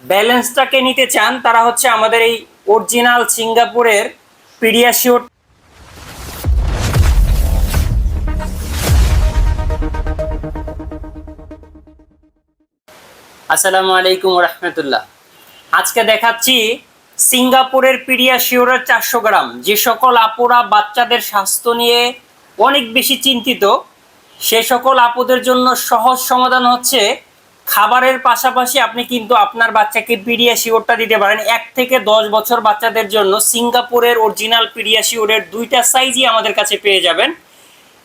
ব্যালেন্সটাকে নিতে চান তারা হচ্ছে আমাদের এই অরিজিনাল সিঙ্গাপুরের পিডিয়াশিওর। আসসালামু আলাইকুম রহমতুল্লাহ। আজকে দেখাচ্ছি সিঙ্গাপুরের পিডিয়াশিওরের 400 গ্রাম। যে সকল আপুরা বাচ্চাদের স্বাস্থ্য নিয়ে অনেক বেশি চিন্তিত, সে সকল আপুদের জন্য সহজ সমাধান হচ্ছে খাবারের পাশাপাশি আপনি কিন্তু আপনার বাচ্চাকে পিডিয়াশিওরটা দিতে পারেন। 1 থেকে 10 বছর বাচ্চাদের জন্য সিঙ্গাপুরের অরিজিনাল পিডিয়াশিওরের 2টা সাইজই আমাদের কাছে পেয়ে যাবেন।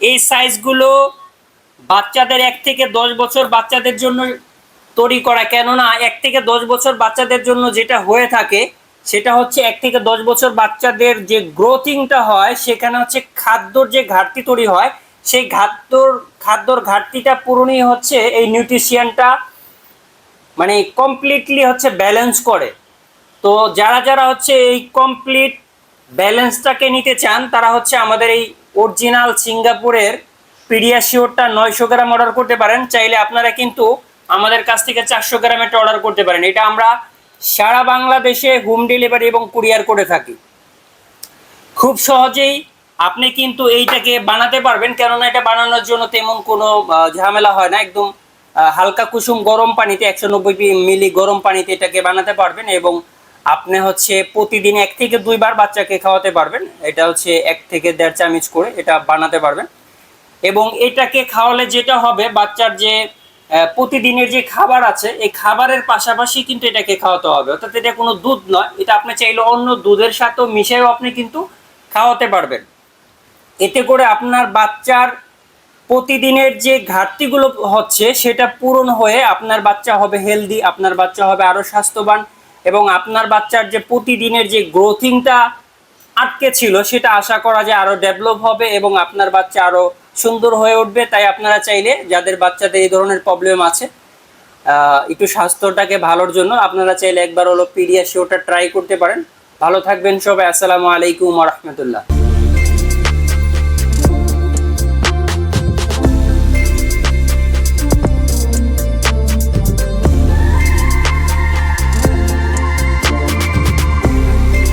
এই সাইজগুলো বাচ্চাদের 1 থেকে 10 বছর বাচ্চাদের জন্য তৈরি করা, কেননা 1 থেকে 10 বছর বাচ্চাদের জন্য যেটা হয়ে থাকে সেটা হচ্ছে 1 থেকে 10 বছর বাচ্চাদের যে গ্রোথিংটা হয় সেখানে হচ্ছে খাদ্যর যে ঘাটতি তৈরি হয়, সেই খাদ্যর ঘাটতিটা পূরণই হচ্ছে এই নিউট্রিশনটা মানে কমপ্লিটলি হচ্ছে ব্যালেন্স করে। তো যারা যারা হচ্ছে এই কমপ্লিট ব্যালেন্সটাকে নিতে চান তারা হচ্ছে আমাদের এই অরিজিনাল সিঙ্গাপুরের পিডিয়াশিওরটা 900 গ্রাম অর্ডার করতে পারেন। চাইলে আপনারা কিন্তু আমাদের কাছ থেকে 400 গ্রাম এটা অর্ডার করতে পারেন। এটা আমরা সারা বাংলাদেশে হোম ডেলিভারি এবং কুরিয়ার করে থাকি। খুব সহজেই আপনি কিন্তু এইটাকে বানাতে পারবেন, কেননা এটা বানানোর জন্য তেমন কোনো ঝামেলা হয় না। একদম হালকা কুসুম গরম পানিতে 190 মিলি গরম পানিতে এটাকে বানাতে পারবেন এবং আপনি হচ্ছে প্রতিদিন 1 থেকে 2 বার বাচ্চাকে খাওয়াতে পারবেন। এটা হচ্ছে 1 থেকে 1.5 চামচ করে এটা বানাতে পারবেন। এবং এটাকে খাওয়ালে যেটা হবে, বাচ্চার যে প্রতিদিনের যে খাবার আছে এই খাবারের পাশাপাশি কিন্তু এটাকে খাওয়াতে হবে। অর্থাৎ এটা কোনো দুধ নয়, এটা আপনি চাইলে অন্য দুধের সাথেও মিশিয়েও আপনি কিন্তু খাওয়াতে পারবেন। এতে করে আপনার বাচ্চার প্রতিদিনের যে ঘাটতিগুলো হচ্ছে সেটা পূরণ হয়ে আপনার বাচ্চা হবে হেলদি, আপনার বাচ্চা হবে আরও স্বাস্থ্যবান এবং আপনার বাচ্চার যে প্রতিদিনের যে গ্রোথিংটা আটকে ছিল সেটা আশা করা যায় আরও ডেভেলপ হবে এবং আপনার বাচ্চা আরও সুন্দর হয়ে উঠবে। তাই আপনারা চাইলে যাদের বাচ্চাদের এই ধরনের প্রবলেম আছে একটু স্বাস্থ্যটাকে ভালোর জন্য, আপনারা চাইলে একবার হলো পিডিয়াশিওরটা ট্রাই করতে পারেন। ভালো থাকবেন সবাই। আসসালামু আলাইকুম ওয়া রাহমাতুল্লাহ।